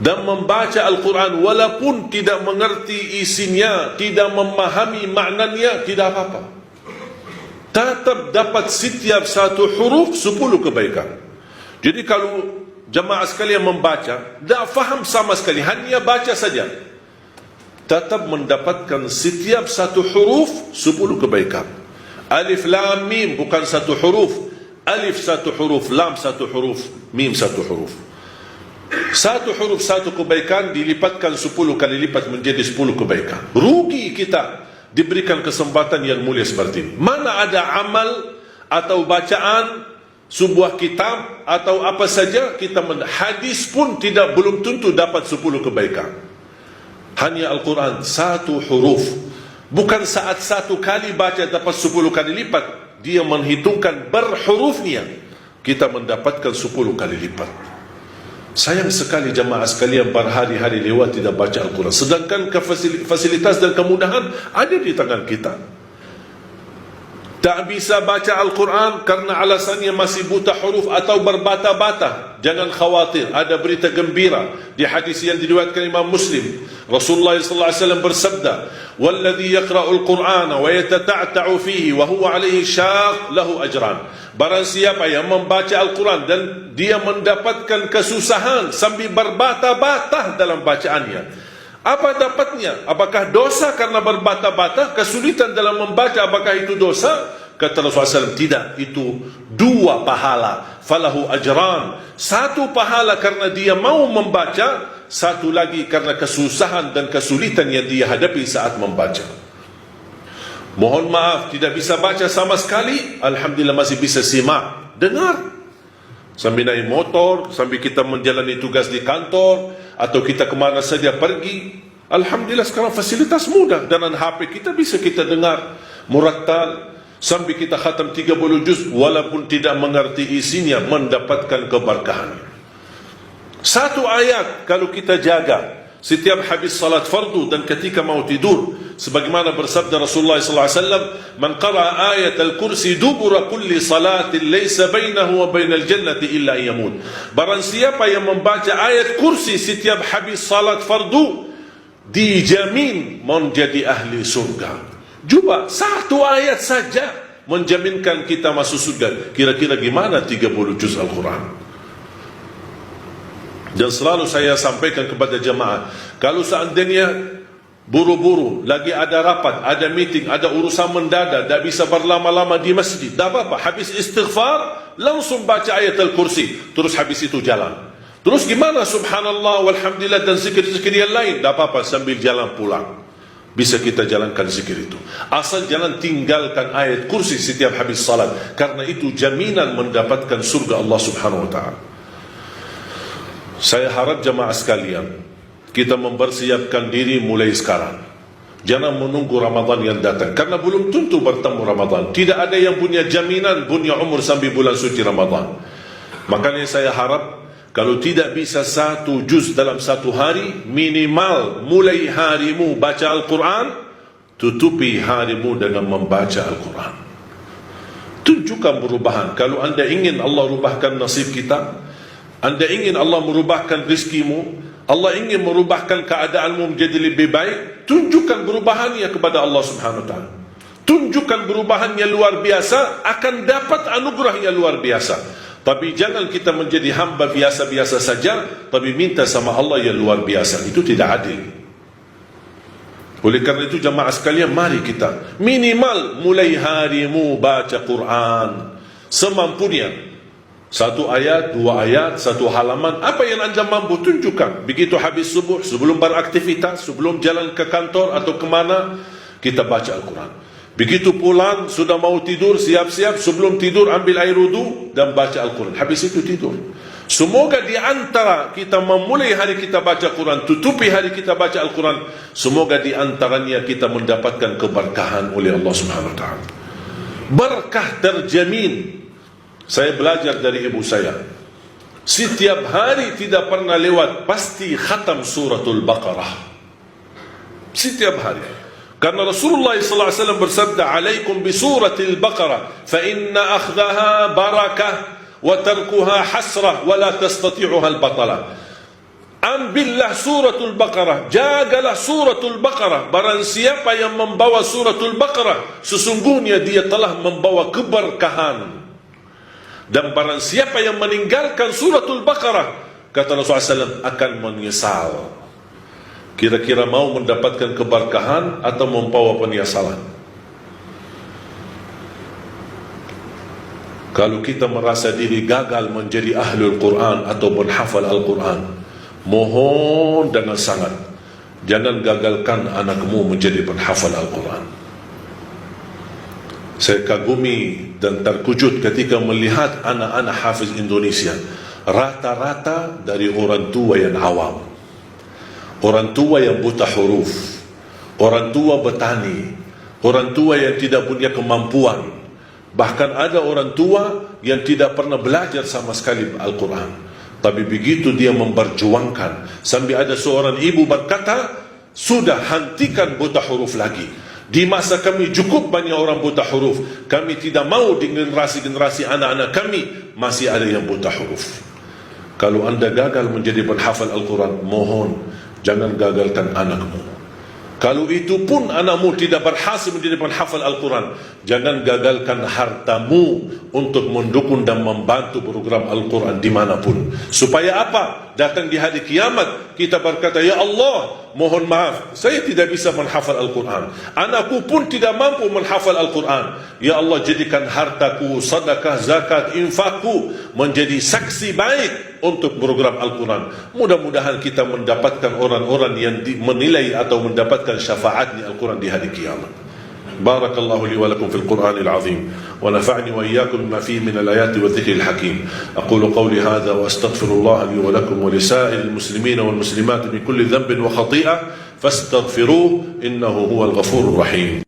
dan membaca Al-Quran walaupun tidak mengerti isinya, tidak memahami maknanya, tidak apa-apa. Tetap dapat setiap satu huruf 10 kebaikan. Jadi kalau jemaah sekalian membaca, tak faham sama sekali, hanya baca saja, tetap mendapatkan setiap satu huruf 10 kebaikan. Alif lam mim bukan satu huruf, alif satu huruf, lam satu huruf, mim satu huruf. Satu huruf satu kebaikan dilipatkan 10 kali lipat menjadi 10 kebaikan. Rugi kita diberikan kesempatan yang mulia seperti ini. Mana ada amal atau bacaan sebuah kitab atau apa saja kita hadis pun belum tentu dapat 10 kebaikan. Hanya Al-Quran satu huruf, bukan saat satu kali baca dapat 10 kali lipat. Dia menghitungkan berhurufnya, kita mendapatkan 10 kali lipat. Sayang sekali jemaah sekalian berhari-hari lewat tidak baca Al-Quran, sedangkan fasilitas dan kemudahan ada di tangan kita. Tak bisa baca Al-Quran karena alasannya masih buta huruf atau berbata-bata. Jangan khawatir, ada berita gembira di hadis yang diriwayatkan Imam Muslim. Rasulullah SAW bersabda, "Walladhi yaqra'ul Qur'ana wa yatata'ta'u fihi wa huwa 'alaihi syaq lahu ajran." Barang siapa yang membaca Al-Quran dan dia mendapatkan kesusahan sambil berbata-bata dalam bacaannya, apa dapatnya? Apakah dosa karena berbata-bata? Kesulitan dalam membaca, apakah itu dosa? Kata Rasulullah SAW, tidak, itu 2 pahala. Falahu ajran, 1 pahala karena dia mau membaca, 1 lagi karena kesusahan dan kesulitan yang dia hadapi saat membaca. Mohon maaf, tidak bisa baca sama sekali, alhamdulillah masih bisa simak, dengar. Sambil naik motor, sambil kita menjalani tugas di kantor, atau kita kemana saja pergi, alhamdulillah sekarang fasilitas mudah. Dengan HP kita bisa kita dengar murattal, sambil kita khatam 30 juz, walaupun tidak mengerti isinya, mendapatkan keberkahan. 1 ayat kalau kita jaga setiap habis salat fardu dan ketika mau tidur, sebagaimana bersabda Rasulullah SAW, "Man qara'a ayat al-kursi dubura kulli salatin laysa bainahu wa bainal jannati illa yamut." Barang siapa yang membaca ayat kursi setiap habis salat fardu, dijamin menjadi ahli surga. Cuba 1 ayat saja menjaminkan kita masuk surga. Kira-kira gimana 30 juz Al-Quran? Dan selalu saya sampaikan kepada jemaah, kalau seandainya buru-buru, lagi ada rapat, ada meeting, ada urusan mendadak, tak bisa berlama-lama di masjid, tak apa-apa, habis istighfar langsung baca ayat Al-Kursi, terus habis itu jalan. Terus gimana subhanallah walhamdulillah dan zikir-zikir yang lain, tak apa-apa, sambil jalan pulang bisa kita jalankan zikir itu. Asal jangan tinggalkan ayat kursi setiap habis salat, karena itu jaminan mendapatkan surga Allah Subhanahu wa ta'ala. Saya harap jemaah sekalian, kita mempersiapkan diri mulai sekarang. Jangan menunggu Ramadan yang datang, karena belum tentu bertemu Ramadan. Tidak ada yang punya jaminan punya umur sampai bulan suci Ramadan. Makanya saya harap, kalau tidak bisa 1 juz dalam 1 hari, minimal mulai harimu baca Al-Quran, tutupi harimu dengan membaca Al-Quran. Tunjukkan perubahan. Kalau anda ingin Allah rubahkan nasib kita, anda ingin Allah merubahkan rizkimu, Allah ingin merubahkan keadaanmu menjadi lebih baik, tunjukkan perubahannya kepada Allah Subhanahu wa ta'ala. Tunjukkan perubahan yang luar biasa, akan dapat anugerah yang luar biasa. Tapi jangan kita menjadi hamba biasa-biasa saja, tapi minta sama Allah yang luar biasa. Itu tidak adil. Oleh karena itu jemaah sekalian, mari kita minimal mulai harimu baca Quran semampunya. 1 ayat, 2 ayat, 1 halaman, apa yang anda mampu tunjukkan. Begitu habis subuh, sebelum beraktivitas, sebelum jalan ke kantor atau kemana, kita baca Al-Quran. Begitu pulang, sudah mau tidur, siap-siap, sebelum tidur ambil air wudu dan baca Al-Quran. Habis itu tidur. Semoga di antara kita memulai hari kita baca Quran, tutupi hari kita baca Al-Quran, semoga di antaranya kita mendapatkan keberkahan oleh Allah Subhanahu wa ta'ala. Berkah terjamin. Saya belajar dari ibu saya, setiap hari tidak pernah lewat pasti khatam suratul Baqarah. Setiap hari. Karena Rasulullah SAW bersabda, "Alaikum bi suratil Baqarah, fa inna akhdaha barakah wa tarkuha hasrah wa la tastati'uha al-batalah." Ambil Ambillah suratul Baqarah, jagalah suratul Baqarah. Barang siapa yang membawa suratul Baqarah, sesungguhnya dia telah membawa keberkahan. Dan barang siapa yang meninggalkan suratul Baqarah, kata Rasulullah SAW, akan menyesal. Kira-kira mau mendapatkan keberkahan atau membawa penyesalan? Kalau kita merasa diri gagal menjadi ahlul Quran atau penghafal Al-Quran, mohon dengan sangat, jangan gagalkan anakmu menjadi penghafal Al-Quran. Saya kagumi dan terkejut ketika melihat anak-anak hafiz Indonesia, rata-rata dari orang tua yang awam, orang tua yang buta huruf, orang tua petani, orang tua yang tidak punya kemampuan. Bahkan ada orang tua yang tidak pernah belajar sama sekali Al-Quran, tapi begitu dia memperjuangkan, sampai ada seorang ibu berkata, sudah hentikan buta huruf lagi. Di masa kami cukup banyak orang buta huruf, kami tidak mau di generasi-generasi anak-anak kami masih ada yang buta huruf. Kalau anda gagal menjadi penghafal Al-Quran, mohon jangan gagalkan anakmu. Kalau itu pun anakmu tidak berhasil menjadi penghafal Al-Quran, jangan gagalkan hartamu untuk mendukung dan membantu program Al-Quran dimanapun. Supaya apa? Datang di hari kiamat, kita berkata, ya Allah, mohon maaf, saya tidak bisa menghafal Al-Quran. Anakku pun tidak mampu menghafal Al-Quran. Ya Allah, jadikan hartaku, sedekah, zakat, infakku menjadi saksi baik untuk program Al-Quran. Mudah-mudahan kita mendapatkan orang-orang yang menilai atau mendapatkan syafaatnya Al-Quran di hari kiamat. Barakallahu li wa lakum fil Qur'anil azim wa nafa'ni wa iyyakum bima fihi min al-ayati wa dhikril hakim. Aqulu qawli hadha wa astaghfirullah li wa lakum wa li sa'iril muslimin wal muslimat min kulli dhanbin wa khati'ah fastaghfiruhu innahu huwal ghafurur rahim.